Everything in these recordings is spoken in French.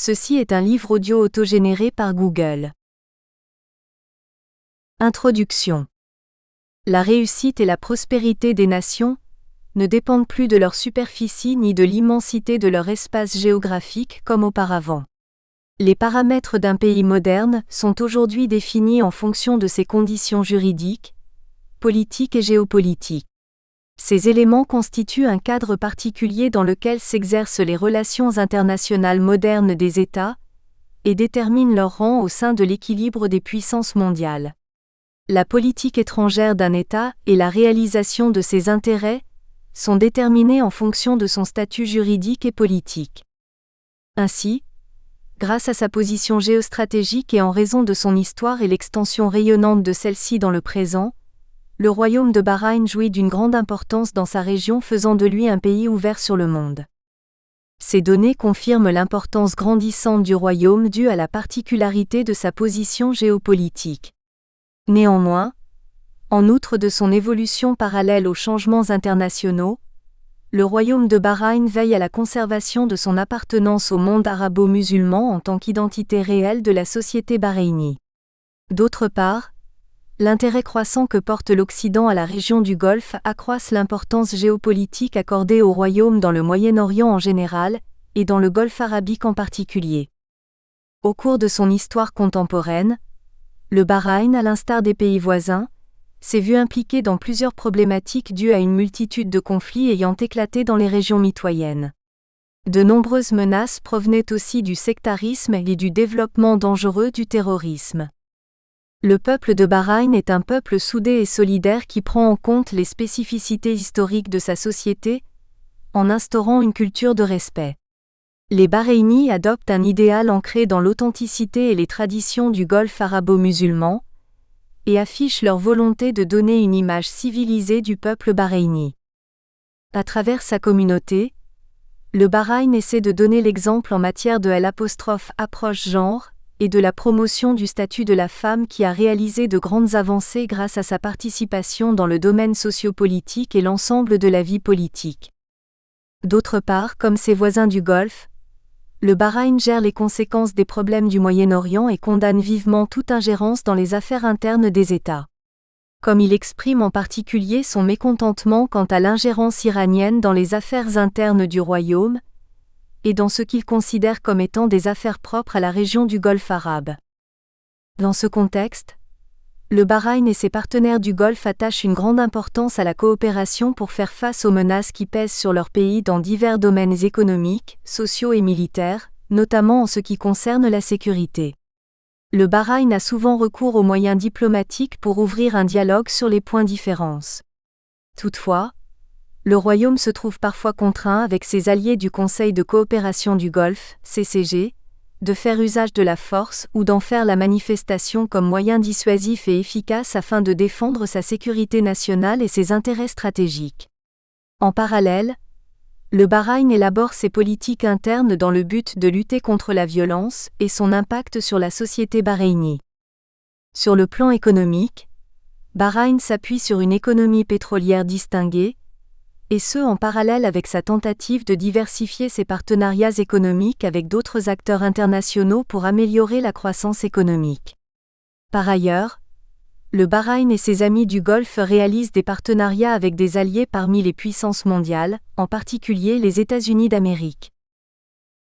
Ceci est un livre audio autogénéré par Google. Introduction. La réussite et la prospérité des nations ne dépendent plus de leur superficie ni de l'immensité de leur espace géographique comme auparavant. Les paramètres d'un pays moderne sont aujourd'hui définis en fonction de ses conditions juridiques, politiques et géopolitiques. Ces éléments constituent un cadre particulier dans lequel s'exercent les relations internationales modernes des États et déterminent leur rang au sein de l'équilibre des puissances mondiales. La politique étrangère d'un État et la réalisation de ses intérêts sont déterminées en fonction de son statut juridique et politique. Ainsi, grâce à sa position géostratégique et en raison de son histoire et l'extension rayonnante de celle-ci dans le présent, le royaume de Bahreïn jouit d'une grande importance dans sa région, faisant de lui un pays ouvert sur le monde. Ces données confirment l'importance grandissante du royaume due à la particularité de sa position géopolitique. Néanmoins, en outre de son évolution parallèle aux changements internationaux, le royaume de Bahreïn veille à la conservation de son appartenance au monde arabo-musulman en tant qu'identité réelle de la société bahreïnie. D'autre part, l'intérêt croissant que porte l'Occident à la région du Golfe accroisse l'importance géopolitique accordée au royaume dans le Moyen-Orient en général, et dans le Golfe arabique en particulier. Au cours de son histoire contemporaine, le Bahreïn, à l'instar des pays voisins, s'est vu impliqué dans plusieurs problématiques dues à une multitude de conflits ayant éclaté dans les régions mitoyennes. De nombreuses menaces provenaient aussi du sectarisme et du développement dangereux du terrorisme. Le peuple de Bahreïn est un peuple soudé et solidaire qui prend en compte les spécificités historiques de sa société, en instaurant une culture de respect. Les Bahreïnis adoptent un idéal ancré dans l'authenticité et les traditions du Golfe arabo-musulman, et affichent leur volonté de donner une image civilisée du peuple bahreïni. À travers sa communauté, le Bahreïn essaie de donner l'exemple en matière de l'approche genre, et de la promotion du statut de la femme qui a réalisé de grandes avancées grâce à sa participation dans le domaine sociopolitique et l'ensemble de la vie politique. D'autre part, comme ses voisins du Golfe, le Bahreïn gère les conséquences des problèmes du Moyen-Orient et condamne vivement toute ingérence dans les affaires internes des États. Comme il exprime en particulier son mécontentement quant à l'ingérence iranienne dans les affaires internes du royaume, et dans ce qu'il considère comme étant des affaires propres à la région du Golfe arabe. Dans ce contexte, le Bahreïn et ses partenaires du Golfe attachent une grande importance à la coopération pour faire face aux menaces qui pèsent sur leur pays dans divers domaines économiques, sociaux et militaires, notamment en ce qui concerne la sécurité. Le Bahreïn a souvent recours aux moyens diplomatiques pour ouvrir un dialogue sur les points différents. Toutefois, le royaume se trouve parfois contraint avec ses alliés du Conseil de coopération du Golfe, CCG, de faire usage de la force ou d'en faire la manifestation comme moyen dissuasif et efficace afin de défendre sa sécurité nationale et ses intérêts stratégiques. En parallèle, le Bahreïn élabore ses politiques internes dans le but de lutter contre la violence et son impact sur la société bahreïnie. Sur le plan économique, Bahreïn s'appuie sur une économie pétrolière distinguée, et ce en parallèle avec sa tentative de diversifier ses partenariats économiques avec d'autres acteurs internationaux pour améliorer la croissance économique. Par ailleurs, le Bahreïn et ses amis du Golfe réalisent des partenariats avec des alliés parmi les puissances mondiales, en particulier les États-Unis d'Amérique.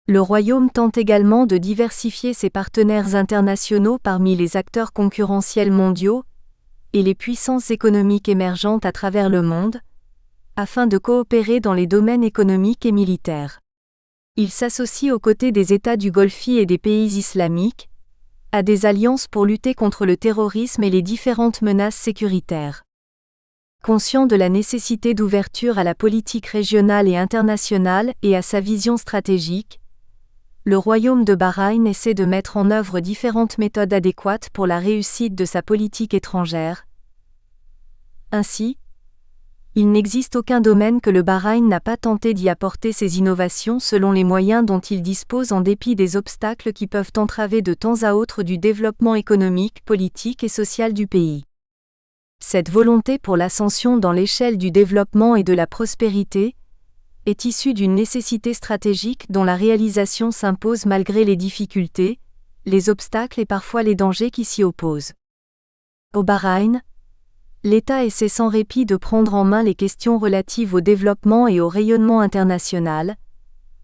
Le royaume tente également de diversifier ses partenaires internationaux parmi les acteurs concurrentiels mondiaux et les puissances économiques émergentes à travers le monde, afin de coopérer dans les domaines économiques et militaires. Il s'associe aux côtés des États du Golfe et des pays islamiques, à des alliances pour lutter contre le terrorisme et les différentes menaces sécuritaires. Conscient de la nécessité d'ouverture à la politique régionale et internationale et à sa vision stratégique, le royaume de Bahreïn essaie de mettre en œuvre différentes méthodes adéquates pour la réussite de sa politique étrangère. Ainsi, il n'existe aucun domaine que le Bahreïn n'a pas tenté d'y apporter ses innovations selon les moyens dont il dispose en dépit des obstacles qui peuvent entraver de temps à autre du développement économique, politique et social du pays. Cette volonté pour l'ascension dans l'échelle du développement et de la prospérité est issue d'une nécessité stratégique dont la réalisation s'impose malgré les difficultés, les obstacles et parfois les dangers qui s'y opposent. Au Bahreïn, l'État essaie sans répit de prendre en main les questions relatives au développement et au rayonnement international,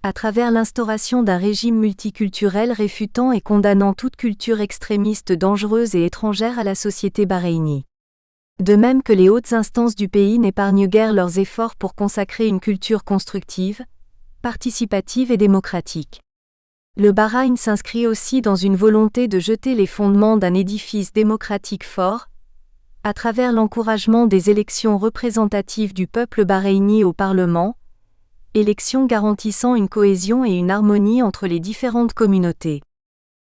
à travers l'instauration d'un régime multiculturel réfutant et condamnant toute culture extrémiste dangereuse et étrangère à la société bahreïnie. De même que les hautes instances du pays n'épargnent guère leurs efforts pour consacrer une culture constructive, participative et démocratique. Le Bahreïn s'inscrit aussi dans une volonté de jeter les fondements d'un édifice démocratique fort, à travers l'encouragement des élections représentatives du peuple bahreïni au Parlement, élections garantissant une cohésion et une harmonie entre les différentes communautés.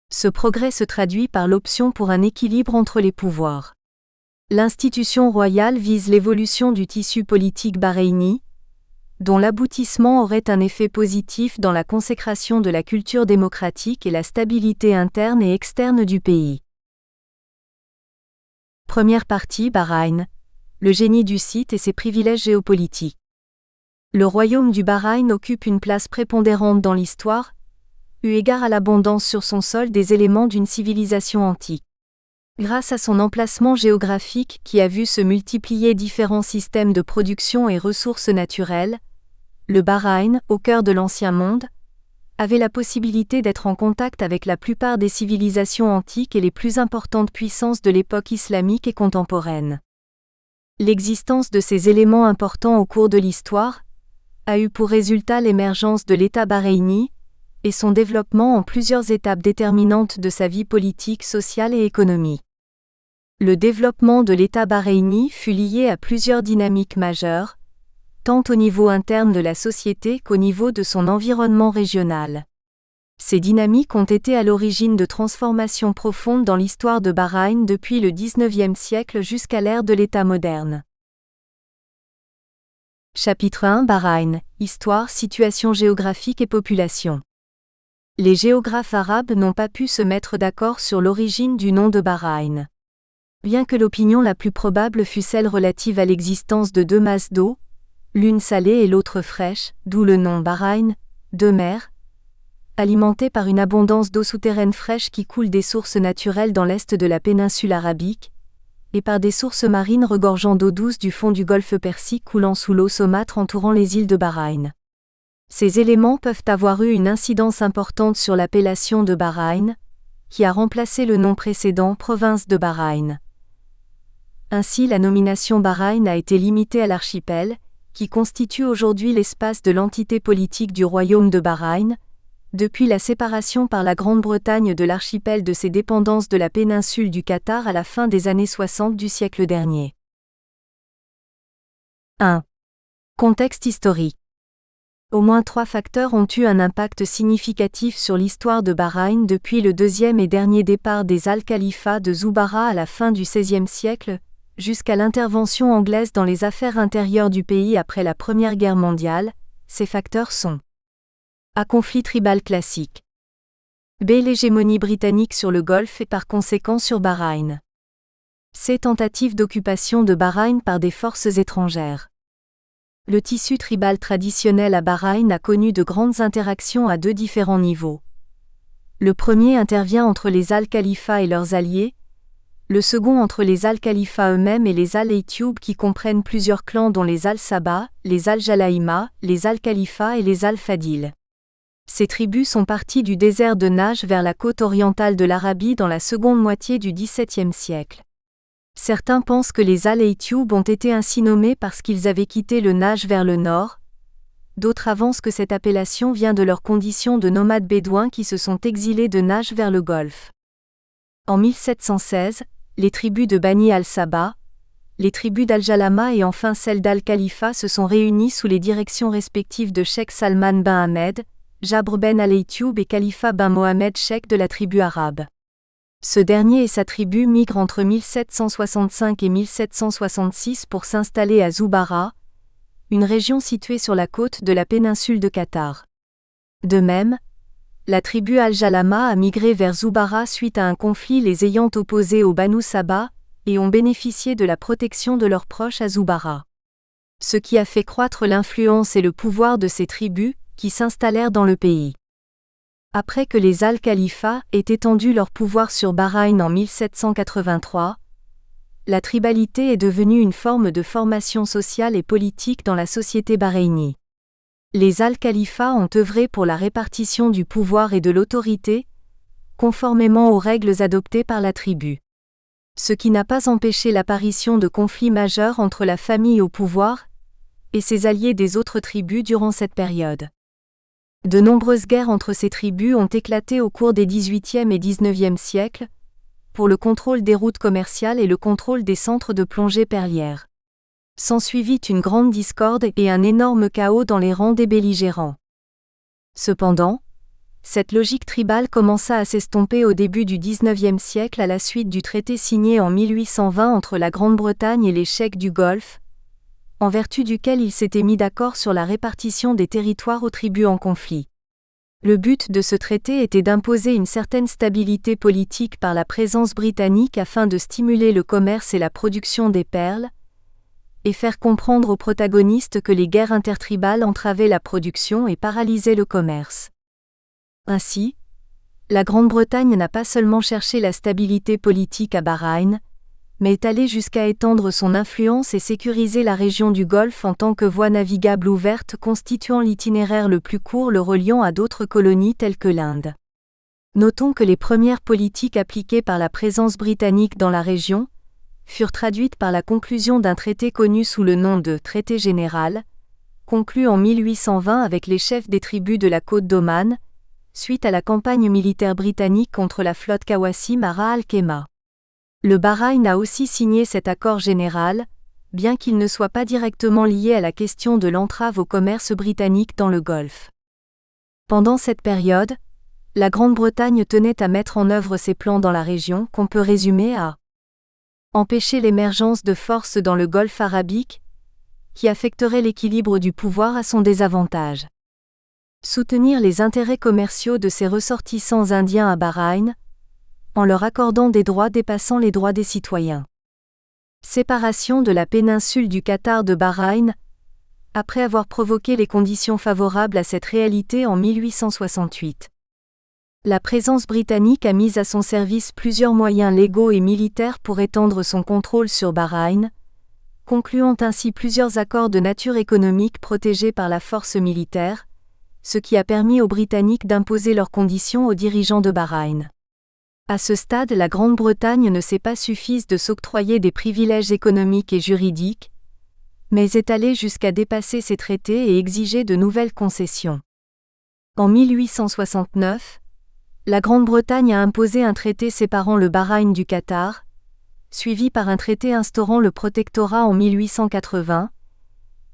Ce progrès se traduit par l'option pour un équilibre entre les pouvoirs. L'institution royale vise l'évolution du tissu politique bahreïni, dont l'aboutissement aurait un effet positif dans la consécration de la culture démocratique et la stabilité interne et externe du pays. Première partie Bahreïn, le génie du site et ses privilèges géopolitiques. Le royaume du Bahreïn occupe une place prépondérante dans l'histoire, eu égard à l'abondance sur son sol des éléments d'une civilisation antique. Grâce à son emplacement géographique qui a vu se multiplier différents systèmes de production et ressources naturelles, le Bahreïn, au cœur de l'Ancien Monde, avait la possibilité d'être en contact avec la plupart des civilisations antiques et les plus importantes puissances de l'époque islamique et contemporaine. L'existence de ces éléments importants au cours de l'histoire a eu pour résultat l'émergence de l'État bahreïni et son développement en plusieurs étapes déterminantes de sa vie politique, sociale et économique. Le développement de l'État bahreïni fut lié à plusieurs dynamiques majeures, tant au niveau interne de la société qu'au niveau de son environnement régional. Ces dynamiques ont été à l'origine de transformations profondes dans l'histoire de Bahreïn depuis le XIXe siècle jusqu'à l'ère de l'État moderne. Chapitre 1 Bahreïn, Histoire, situation géographique et population. Les géographes arabes n'ont pas pu se mettre d'accord sur l'origine du nom de Bahreïn. Bien que l'opinion la plus probable fût celle relative à l'existence de deux masses d'eau, l'une salée et l'autre fraîche, d'où le nom Bahreïn, deux mers, alimentées par une abondance d'eau souterraine fraîche qui coule des sources naturelles dans l'est de la péninsule arabique, et par des sources marines regorgeant d'eau douce du fond du golfe Persique coulant sous l'eau saumâtre entourant les îles de Bahreïn. Ces éléments peuvent avoir eu une incidence importante sur l'appellation de Bahreïn, qui a remplacé le nom précédent province de Bahreïn. Ainsi la nomination Bahreïn a été limitée à l'archipel, qui constitue aujourd'hui l'espace de l'entité politique du royaume de Bahreïn, depuis la séparation par la Grande-Bretagne de l'archipel de ses dépendances de la péninsule du Qatar à la fin des années 60 du siècle dernier. 1. Contexte historique. Au moins 3 facteurs ont eu un impact significatif sur l'histoire de Bahreïn depuis le deuxième et dernier départ des Al-Khalifa de Zubarah à la fin du XVIe siècle, jusqu'à l'intervention anglaise dans les affaires intérieures du pays après la Première Guerre mondiale. Ces facteurs sont A. Conflit tribal classique. B. L'hégémonie britannique sur le Golfe et par conséquent sur Bahreïn. C. Tentative d'occupation de Bahreïn par des forces étrangères. Le tissu tribal traditionnel à Bahreïn a connu de grandes interactions à 2 différents niveaux. Le premier intervient entre les Al-Khalifa et leurs alliés, le second entre les Al-Khalifa eux-mêmes et les Al-Ayyub qui comprennent plusieurs clans dont les Al-Sabah, les Al-Jalaïma, les Al-Khalifa et les Al-Fadil. Ces tribus sont parties du désert de Najd vers la côte orientale de l'Arabie dans la seconde moitié du XVIIe siècle. Certains pensent que les Al-Ayyub ont été ainsi nommés parce qu'ils avaient quitté le Najd vers le nord. D'autres avancent que cette appellation vient de leur condition de nomades bédouins qui se sont exilés de Najd vers le Golfe. En 1716, les tribus de Bani al-Sabah, les tribus d'Al-Jalama et enfin celles d'Al-Khalifa se sont réunies sous les directions respectives de Cheikh Salman ben Ahmed, Jabr ben al-Ayyub et Khalifa ben Mohamed Cheikh de la tribu arabe. Ce dernier et sa tribu migrent entre 1765 et 1766 pour s'installer à Zubarah, une région située sur la côte de la péninsule de Qatar. De même, la tribu Al-Jalama a migré vers Zubarah suite à un conflit les ayant opposés aux Banu Sabah, et ont bénéficié de la protection de leurs proches à Zubarah. ce qui a fait croître l'influence et le pouvoir de ces tribus, qui s'installèrent dans le pays. Après que les Al-Khalifa aient étendu leur pouvoir sur Bahreïn en 1783, la tribalité est devenue une forme de formation sociale et politique dans la société bahreïnie. Les Al-Khalifa ont œuvré pour la répartition du pouvoir et de l'autorité, conformément aux règles adoptées par la tribu. Ce qui n'a pas empêché l'apparition de conflits majeurs entre la famille au pouvoir et ses alliés des autres tribus durant cette période. De nombreuses guerres entre ces tribus ont éclaté au cours des XVIIIe et XIXe siècles, pour le contrôle des routes commerciales et le contrôle des centres de plongée perlières. S'ensuivit une grande discorde et un énorme chaos dans les rangs des belligérants. Cependant, cette logique tribale commença à s'estomper au début du XIXe siècle à la suite du traité signé en 1820 entre la Grande-Bretagne et les Cheikh du Golfe, en vertu duquel ils s'étaient mis d'accord sur la répartition des territoires aux tribus en conflit. Le but de ce traité était d'imposer une certaine stabilité politique par la présence britannique afin de stimuler le commerce et la production des perles, et faire comprendre aux protagonistes que les guerres intertribales entravaient la production et paralysaient le commerce. Ainsi, la Grande-Bretagne n'a pas seulement cherché la stabilité politique à Bahreïn, mais est allée jusqu'à étendre son influence et sécuriser la région du Golfe en tant que voie navigable ouverte constituant l'itinéraire le plus court le reliant à d'autres colonies telles que l'Inde. Notons que les premières politiques appliquées par la présence britannique dans la région furent traduites par la conclusion d'un traité connu sous le nom de « Traité général », conclu en 1820 avec les chefs des tribus de la côte d'Oman, suite à la campagne militaire britannique contre la flotte Qawasim à Ras al-Khaimah. Le Bahreïn a aussi signé cet accord général, bien qu'il ne soit pas directement lié à la question de l'entrave au commerce britannique dans le Golfe. Pendant cette période, la Grande-Bretagne tenait à mettre en œuvre ses plans dans la région qu'on peut résumer à empêcher l'émergence de forces dans le Golfe arabique, qui affecteraient l'équilibre du pouvoir à son désavantage. Soutenir les intérêts commerciaux de ses ressortissants indiens à Bahreïn, en leur accordant des droits dépassant les droits des citoyens. Séparation de la péninsule du Qatar de Bahreïn, après avoir provoqué les conditions favorables à cette réalité en 1868. La présence britannique a mis à son service plusieurs moyens légaux et militaires pour étendre son contrôle sur Bahreïn, concluant ainsi plusieurs accords de nature économique protégés par la force militaire, ce qui a permis aux Britanniques d'imposer leurs conditions aux dirigeants de Bahreïn. À ce stade, la Grande-Bretagne ne s'est pas suffise de s'octroyer des privilèges économiques et juridiques, mais est allée jusqu'à dépasser ces traités et exiger de nouvelles concessions. En 1869, la Grande-Bretagne a imposé un traité séparant le Bahreïn du Qatar, suivi par un traité instaurant le protectorat en 1880,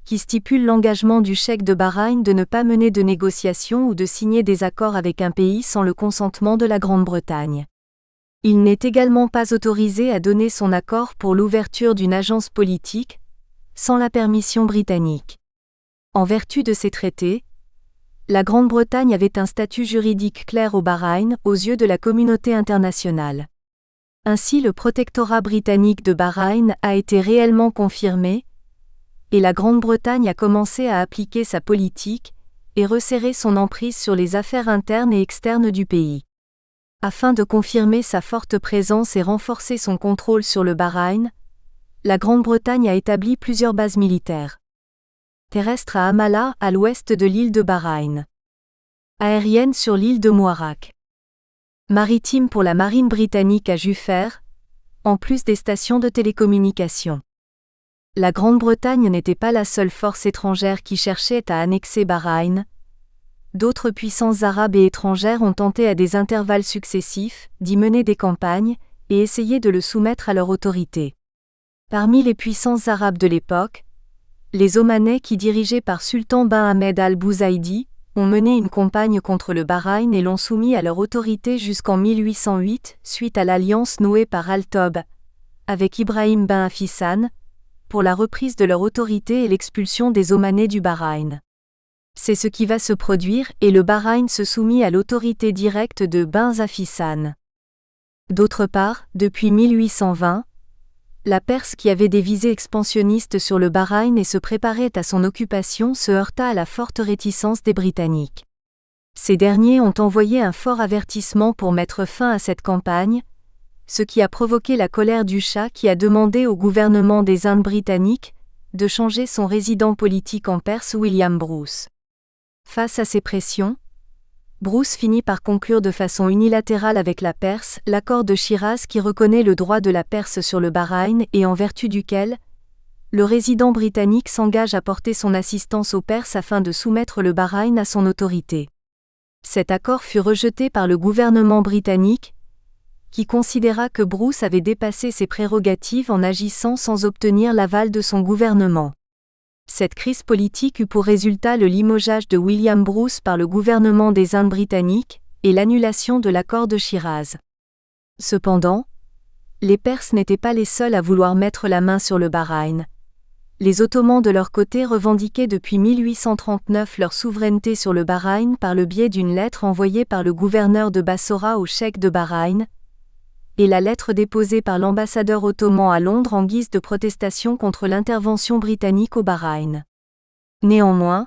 qui stipule l'engagement du cheikh de Bahreïn de ne pas mener de négociations ou de signer des accords avec un pays sans le consentement de la Grande-Bretagne. Il n'est également pas autorisé à donner son accord pour l'ouverture d'une agence politique, sans la permission britannique. En vertu de ces traités, la Grande-Bretagne avait un statut juridique clair au Bahreïn aux yeux de la communauté internationale. Ainsi, le protectorat britannique de Bahreïn a été réellement confirmé, et la Grande-Bretagne a commencé à appliquer sa politique et resserrer son emprise sur les affaires internes et externes du pays. Afin de confirmer sa forte présence et renforcer son contrôle sur le Bahreïn, la Grande-Bretagne a établi plusieurs bases militaires. Terrestres à Hamala, à l'ouest de l'île de Bahreïn. Aériennes sur l'île de Muharraq. Maritimes pour la marine britannique à Jufer, en plus des stations de télécommunications. La Grande-Bretagne n'était pas la seule force étrangère qui cherchait à annexer Bahreïn. D'autres puissances arabes et étrangères ont tenté à des intervalles successifs d'y mener des campagnes et essayé de le soumettre à leur autorité. Parmi les puissances arabes de l'époque, les Omanais dirigés par Sultan bin Ahmed al-Bouzaïdi, ont mené une campagne contre le Bahreïn et l'ont soumis à leur autorité jusqu'en 1808 suite à l'alliance nouée par Al-Tob avec Ibrahim bin Afissan, pour la reprise de leur autorité et l'expulsion des Omanais du Bahreïn. C'est ce qui va se produire et le Bahreïn se soumit à l'autorité directe de bin Afissan. D'autre part, depuis 1820, La Perse qui avait des visées expansionnistes sur le Bahreïn et se préparait à son occupation se heurta à la forte réticence des Britanniques. Ces derniers ont envoyé un fort avertissement pour mettre fin à cette campagne, ce qui a provoqué la colère du Shah qui a demandé au gouvernement des Indes britanniques de changer son résident politique en Perse William Bruce. Face à ces pressions, Bruce finit par conclure de façon unilatérale avec la Perse l'accord de Shiraz qui reconnaît le droit de la Perse sur le Bahreïn et en vertu duquel le résident britannique s'engage à porter son assistance aux Perses afin de soumettre le Bahreïn à son autorité. Cet accord fut rejeté par le gouvernement britannique, qui considéra que Bruce avait dépassé ses prérogatives en agissant sans obtenir l'aval de son gouvernement. Cette crise politique eut pour résultat le limogeage de William Bruce par le gouvernement des Indes britanniques et l'annulation de l'accord de Shiraz. Cependant, les Perses n'étaient pas les seuls à vouloir mettre la main sur le Bahreïn. Les Ottomans de leur côté revendiquaient depuis 1839 leur souveraineté sur le Bahreïn par le biais d'une lettre envoyée par le gouverneur de Bassora au cheikh de Bahreïn, et la lettre déposée par l'ambassadeur ottoman à Londres en guise de protestation contre l'intervention britannique au Bahreïn. Néanmoins,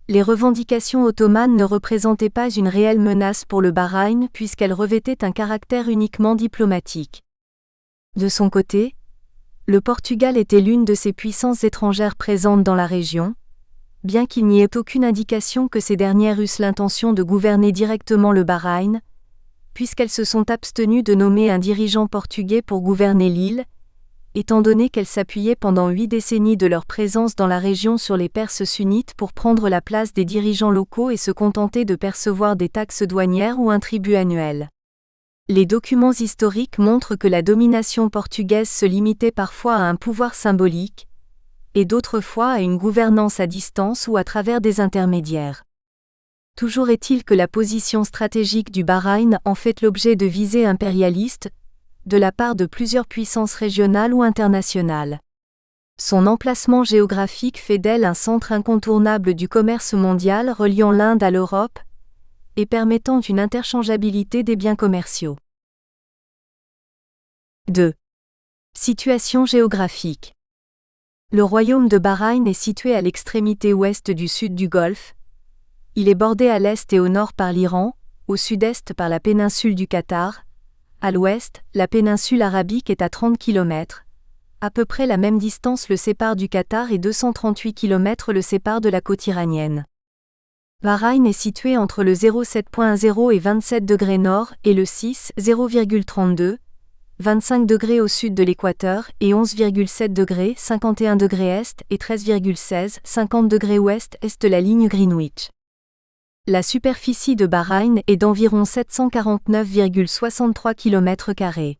les revendications ottomanes ne représentaient pas une réelle menace pour le Bahreïn puisqu'elles revêtaient un caractère uniquement diplomatique. De son côté, le Portugal était l'une de ces puissances étrangères présentes dans la région, bien qu'il n'y ait aucune indication que ces dernières eussent l'intention de gouverner directement le Bahreïn, puisqu'elles se sont abstenues de nommer un dirigeant portugais pour gouverner l'île, étant donné qu'elles s'appuyaient pendant 8 décennies de leur présence dans la région sur les Perses sunnites pour prendre la place des dirigeants locaux et se contenter de percevoir des taxes douanières ou un tribut annuel. Les documents historiques montrent que la domination portugaise se limitait parfois à un pouvoir symbolique, et d'autres fois à une gouvernance à distance ou à travers des intermédiaires. Toujours est-il que la position stratégique du Bahreïn en fait l'objet de visées impérialistes, de la part de plusieurs puissances régionales ou internationales. Son emplacement géographique fait d'elle un centre incontournable du commerce mondial reliant l'Inde à l'Europe, et permettant une interchangeabilité des biens commerciaux. 2. Situation géographique. Le royaume de Bahreïn est situé à l'extrémité ouest du sud du Golfe. Il est bordé à l'est et au nord par l'Iran, au sud-est par la péninsule du Qatar. À l'ouest, la péninsule arabique est à 30 km. À peu près la même distance le sépare du Qatar et 238 km le sépare de la côte iranienne. Bahreïn est situé entre le 07.0 et 27 degrés nord et le 6, 0,32, 25 degrés au sud de l'équateur et 11,7 degrés, 51 degrés est et 13,16, 50 degrés ouest-est de la ligne Greenwich. La superficie de Bahreïn est d'environ 749,63 km².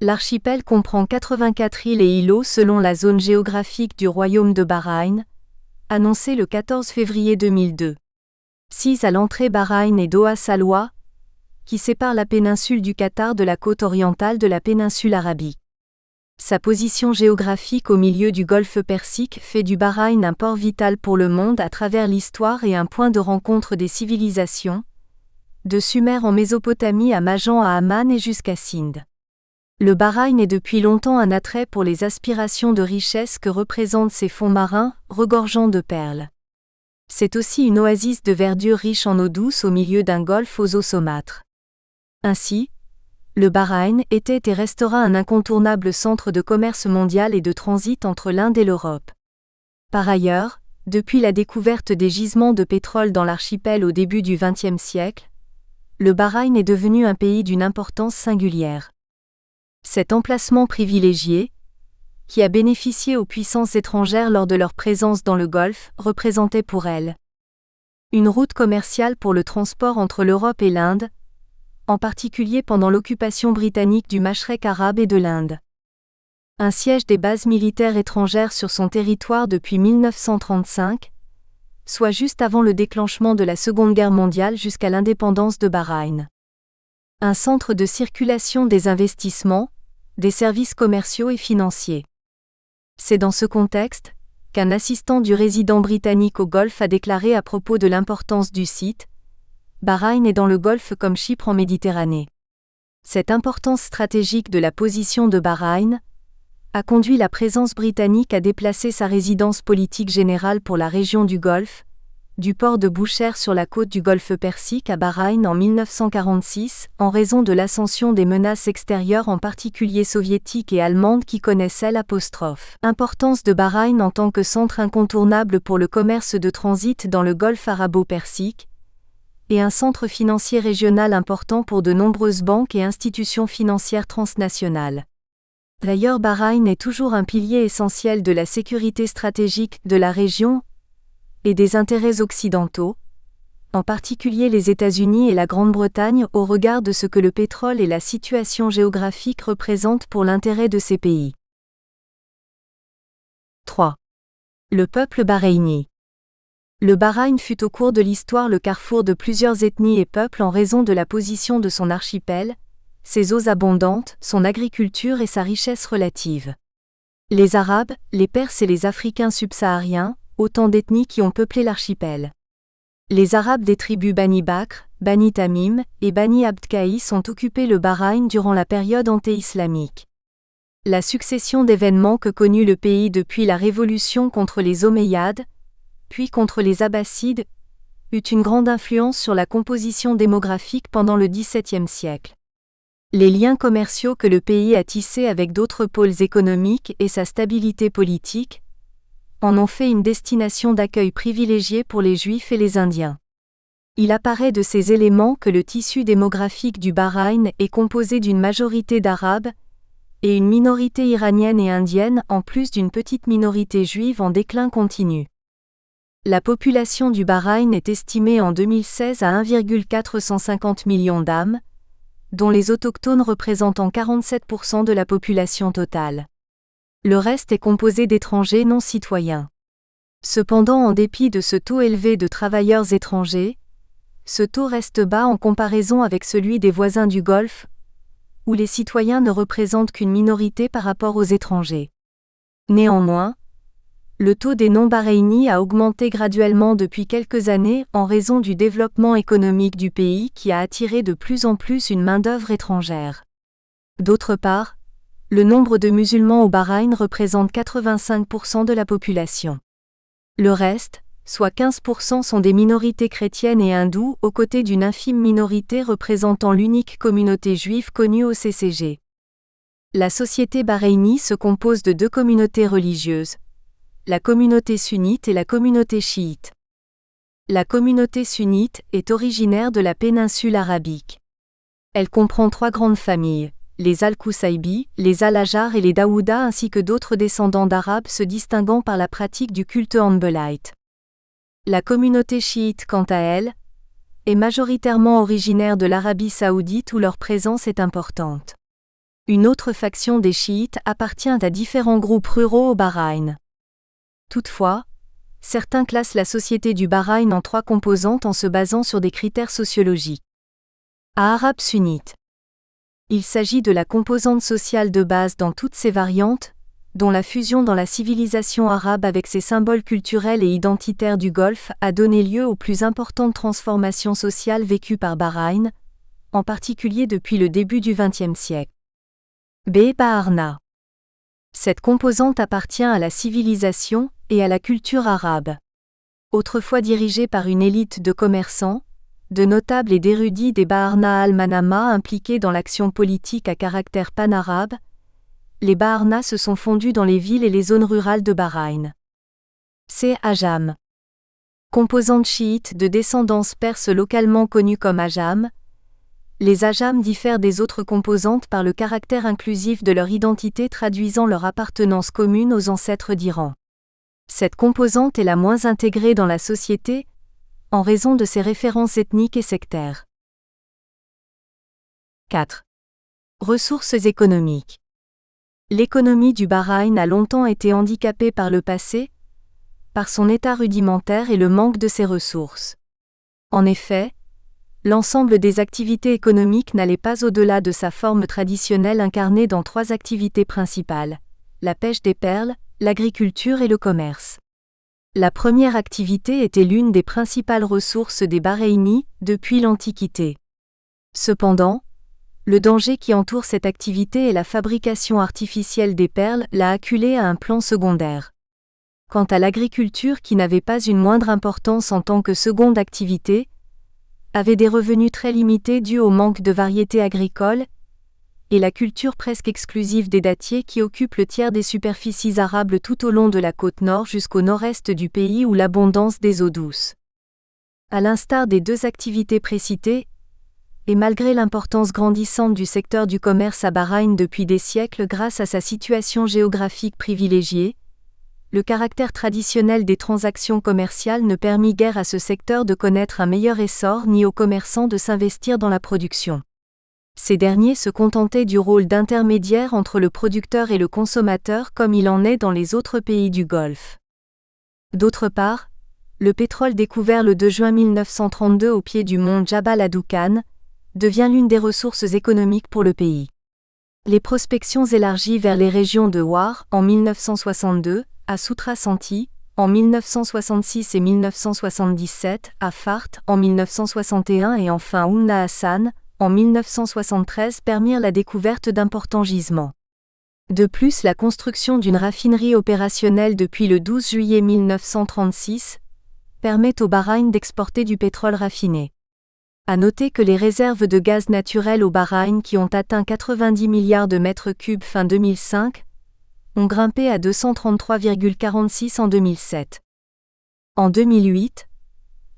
L'archipel comprend 84 îles et îlots selon la zone géographique du royaume de Bahreïn, annoncée le 14 février 2002. 6 à l'entrée Bahreïn et Doha Salwa, qui sépare la péninsule du Qatar de la côte orientale de la péninsule arabique. Sa position géographique au milieu du golfe Persique fait du Bahreïn un port vital pour le monde à travers l'histoire et un point de rencontre des civilisations, de Sumer en Mésopotamie à Majan à Amman et jusqu'à Sindh. Le Bahreïn est depuis longtemps un attrait pour les aspirations de richesse que représentent ses fonds marins, regorgeant de perles. C'est aussi une oasis de verdure riche en eau douce au milieu d'un golfe aux eaux saumâtres. Ainsi, le Bahreïn était et restera un incontournable centre de commerce mondial et de transit entre l'Inde et l'Europe. Par ailleurs, depuis la découverte des gisements de pétrole dans l'archipel au début du XXe siècle, le Bahreïn est devenu un pays d'une importance singulière. Cet emplacement privilégié, qui a bénéficié aux puissances étrangères lors de leur présence dans le Golfe, représentait pour elles une route commerciale pour le transport entre l'Europe et l'Inde, en particulier pendant l'occupation britannique du Machrek arabe et de l'Inde. Un siège des bases militaires étrangères sur son territoire depuis 1935, soit juste avant le déclenchement de la Seconde Guerre mondiale jusqu'à l'indépendance de Bahreïn. Un centre de circulation des investissements, des services commerciaux et financiers. C'est dans ce contexte qu'un assistant du résident britannique au Golfe a déclaré à propos de l'importance du site: Bahreïn est dans le Golfe comme Chypre en Méditerranée. Cette importance stratégique de la position de Bahreïn a conduit la présence britannique à déplacer sa résidence politique générale pour la région du Golfe, du port de Bushehr sur la côte du Golfe Persique à Bahreïn en 1946, en raison de l'ascension des menaces extérieures en particulier soviétiques et allemandes qui connaissaient l'apostrophe. Importance de Bahreïn en tant que centre incontournable pour le commerce de transit dans le Golfe arabo-persique, et un centre financier régional important pour de nombreuses banques et institutions financières transnationales. D'ailleurs, Bahreïn est toujours un pilier essentiel de la sécurité stratégique de la région et des intérêts occidentaux, en particulier les États-Unis et la Grande-Bretagne au regard de ce que le pétrole et la situation géographique représentent pour l'intérêt de ces pays. 3. Le peuple bahreïni. Le Bahreïn fut au cours de l'histoire le carrefour de plusieurs ethnies et peuples en raison de la position de son archipel, ses eaux abondantes, son agriculture et sa richesse relative. Les Arabes, les Perses et les Africains subsahariens, autant d'ethnies qui ont peuplé l'archipel. Les Arabes des tribus Bani Bakr, Bani Tamim et Bani Abdkaï ont occupé le Bahreïn durant la période anté-islamique. La succession d'événements que connut le pays depuis la révolution contre les Omeyyades, puis contre les Abbassides, eut une grande influence sur la composition démographique pendant le XVIIe siècle. Les liens commerciaux que le pays a tissés avec d'autres pôles économiques et sa stabilité politique en ont fait une destination d'accueil privilégiée pour les Juifs et les Indiens. Il apparaît de ces éléments que le tissu démographique du Bahreïn est composé d'une majorité d'Arabes et une minorité iranienne et indienne en plus d'une petite minorité juive en déclin continu. La population du Bahreïn est estimée en 2016 à 1,450 millions d'âmes, dont les autochtones représentant 47% de la population totale. Le reste est composé d'étrangers non citoyens. Cependant, en dépit de ce taux élevé de travailleurs étrangers, ce taux reste bas en comparaison avec celui des voisins du Golfe, où les citoyens ne représentent qu'une minorité par rapport aux étrangers. Néanmoins, le taux des non-bahreïnis a augmenté graduellement depuis quelques années en raison du développement économique du pays qui a attiré de plus en plus une main-d'œuvre étrangère. D'autre part, le nombre de musulmans au Bahreïn représente 85% de la population. Le reste, soit 15%, sont des minorités chrétiennes et hindoues aux côtés d'une infime minorité représentant l'unique communauté juive connue au CCG. La société bahreïnie se compose de deux communautés religieuses, la communauté sunnite et la communauté chiite. La communauté sunnite est originaire de la péninsule arabique. Elle comprend trois grandes familles, les Al-Qusaybi, les Al-Hajar et les Daouda ainsi que d'autres descendants d'Arabes se distinguant par la pratique du culte hanbelite. La communauté chiite, quant à elle, est majoritairement originaire de l'Arabie saoudite où leur présence est importante. Une autre faction des chiites appartient à différents groupes ruraux au Bahreïn. Toutefois, certains classent la société du Bahreïn en trois composantes en se basant sur des critères sociologiques. A. Arabes sunnites. Il s'agit de la composante sociale de base dans toutes ses variantes, dont la fusion dans la civilisation arabe avec ses symboles culturels et identitaires du Golfe a donné lieu aux plus importantes transformations sociales vécues par Bahreïn, en particulier depuis le début du XXe siècle. B. Baharna. Cette composante appartient à la civilisation et à la culture arabe. Autrefois dirigée par une élite de commerçants, de notables et d'érudits des Baharna al-Manama impliqués dans l'action politique à caractère pan-arabe, les Baharna se sont fondus dans les villes et les zones rurales de Bahreïn. C. Ajam. Composante chiite de descendance perse localement connue comme Ajam, les Ajam diffèrent des autres composantes par le caractère inclusif de leur identité traduisant leur appartenance commune aux ancêtres d'Iran. Cette composante est la moins intégrée dans la société, en raison de ses références ethniques et sectaires. 4. Ressources économiques. L'économie du Bahreïn a longtemps été handicapée par le passé, par son état rudimentaire et le manque de ses ressources. En effet, l'ensemble des activités économiques n'allait pas au-delà de sa forme traditionnelle incarnée dans trois activités principales, la pêche des perles, l'agriculture et le commerce. La première activité était l'une des principales ressources des Bahreïnis depuis l'Antiquité. Cependant, Le danger qui entoure cette activité est la fabrication artificielle des perles, l'a acculé à un plan secondaire. Quant à l'agriculture qui n'avait pas une moindre importance en tant que seconde activité, avait des revenus très limités dus au manque de variétés agricoles, et la culture presque exclusive des dattiers qui occupent le tiers des superficies arables tout au long de la côte nord jusqu'au nord-est du pays où l'abondance des eaux douces. À l'instar des deux activités précitées, et malgré l'importance grandissante du secteur du commerce à Bahreïn depuis des siècles grâce à sa situation géographique privilégiée, le caractère traditionnel des transactions commerciales ne permit guère à ce secteur de connaître un meilleur essor ni aux commerçants de s'investir dans la production. Ces derniers se contentaient du rôle d'intermédiaire entre le producteur et le consommateur comme il en est dans les autres pays du Golfe. D'autre part, le pétrole découvert le 2 juin 1932 au pied du mont Jabal ad-Dukhan devient l'une des ressources économiques pour le pays. Les prospections élargies vers les régions de War en 1962, à Soutra Santi en 1966 et 1977, à Fart en 1961 et enfin Oumna Hassan en 1973 permirent la découverte d'importants gisements. De plus, la construction d'une raffinerie opérationnelle depuis le 12 juillet 1936 permet au Bahreïn d'exporter du pétrole raffiné. À noter que les réserves de gaz naturel au Bahreïn qui ont atteint 90 milliards de mètres cubes fin 2005 ont grimpé à 233,46 en 2007. En 2008,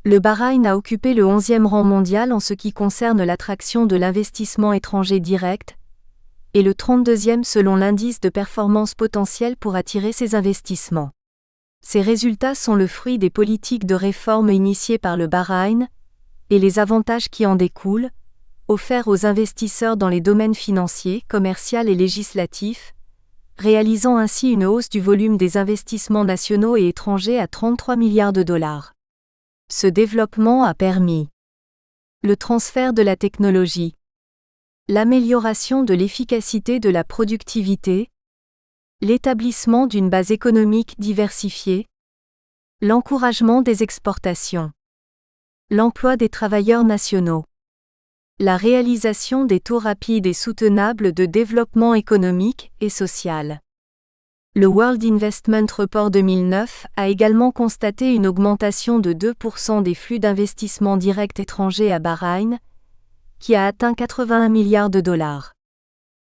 le Bahreïn a occupé le 11e rang mondial en ce qui concerne l'attraction de l'investissement étranger direct, et le 32e selon l'indice de performance potentielle pour attirer ces investissements. Ces résultats sont le fruit des politiques de réforme initiées par le Bahreïn, et les avantages qui en découlent, offerts aux investisseurs dans les domaines financiers, commercial et législatifs, réalisant ainsi une hausse du volume des investissements nationaux et étrangers à 33 milliards de dollars. Ce développement a permis le transfert de la technologie, l'amélioration de l'efficacité de la productivité, l'établissement d'une base économique diversifiée, l'encouragement des exportations, l'emploi des travailleurs nationaux, la réalisation des taux rapides et soutenables de développement économique et social. Le World Investment Report 2009 a également constaté une augmentation de 2% des flux d'investissement direct étrangers à Bahreïn, qui a atteint 81 milliards de dollars.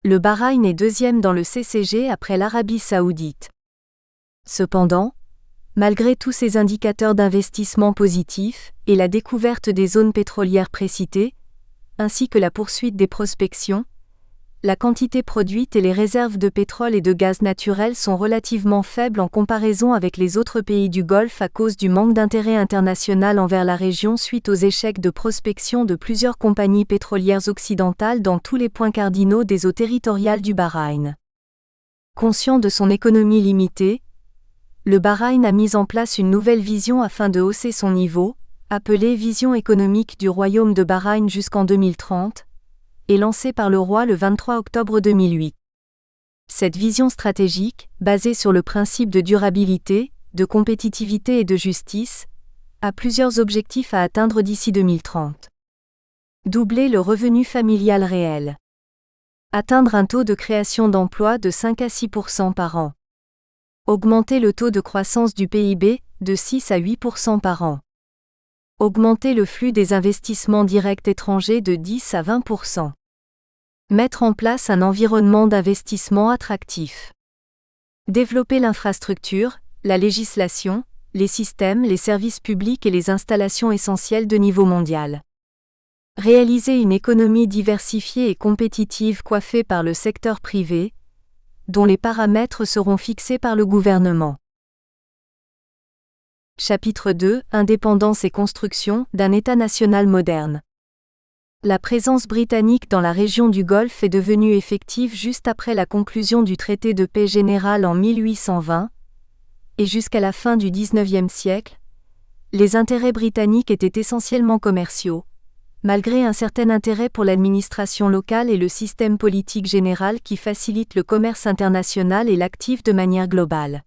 Le Bahreïn est deuxième dans le CCG après l'Arabie saoudite. Cependant, malgré tous ces indicateurs d'investissement positifs et la découverte des zones pétrolières précitées, ainsi que la poursuite des prospections, la quantité produite et les réserves de pétrole et de gaz naturel sont relativement faibles en comparaison avec les autres pays du Golfe à cause du manque d'intérêt international envers la région suite aux échecs de prospection de plusieurs compagnies pétrolières occidentales dans tous les points cardinaux des eaux territoriales du Bahreïn. Conscient de son économie limitée, le Bahreïn a mis en place une nouvelle vision afin de hausser son niveau, appelée Vision économique du Royaume de Bahreïn jusqu'en 2030, et lancée par le roi le 23 octobre 2008. Cette vision stratégique, basée sur le principe de durabilité, de compétitivité et de justice, a plusieurs objectifs à atteindre d'ici 2030. Doubler le revenu familial réel. Atteindre un taux de création d'emplois de 5 à 6% par an. Augmenter le taux de croissance du PIB de 6 à 8% par an. Augmenter le flux des investissements directs étrangers de 10 à 20%. Mettre en place un environnement d'investissement attractif. Développer l'infrastructure, la législation, les systèmes, les services publics et les installations essentielles de niveau mondial. Réaliser une économie diversifiée et compétitive coiffée par le secteur privé, dont les paramètres seront fixés par le gouvernement. Chapitre 2 – Indépendance et construction d'un État national moderne. La présence britannique dans la région du Golfe est devenue effective juste après la conclusion du traité de paix général en 1820, et jusqu'à la fin du XIXe siècle, les intérêts britanniques étaient essentiellement commerciaux, malgré un certain intérêt pour l'administration locale et le système politique général qui facilite le commerce international et l'active de manière globale.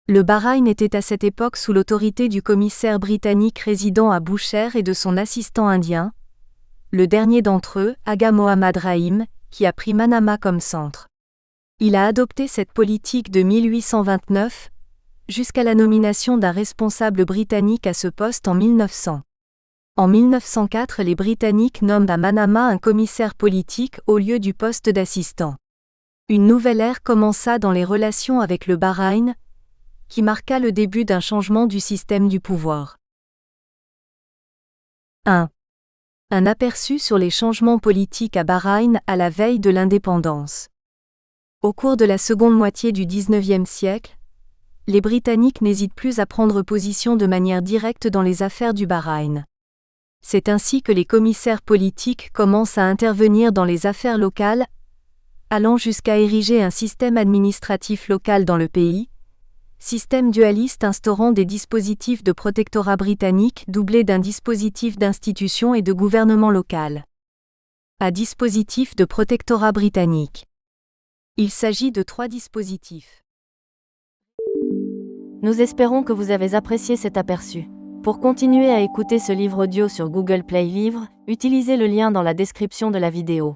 Le Bahreïn était à cette époque sous l'autorité du commissaire britannique résidant à Boucher et de son assistant indien, Le dernier d'entre eux, Agha Mohammad Rahim, qui a pris Manama comme centre. Il a adopté cette politique de 1829, jusqu'à la nomination d'un responsable britannique à ce poste en 1900. En 1904, les Britanniques nomment à Manama un commissaire politique au lieu du poste d'assistant. Une nouvelle ère commença dans les relations avec le Bahreïn, qui marqua le début d'un changement du système du pouvoir. 1. Un aperçu sur les changements politiques à Bahreïn à la veille de l'indépendance. Au cours de la seconde moitié du XIXe siècle, les Britanniques n'hésitent plus à prendre position de manière directe dans les affaires du Bahreïn. C'est ainsi que les commissaires politiques commencent à intervenir dans les affaires locales, allant jusqu'à ériger un système administratif local dans le pays, système dualiste instaurant des dispositifs de protectorat britannique doublés d'un dispositif d'institution et de gouvernement local. À dispositif de protectorat britannique. Il s'agit de 3 dispositifs. Nous espérons que vous avez apprécié cet aperçu. Pour continuer à écouter ce livre audio sur Google Play Livres, utilisez le lien dans la description de la vidéo.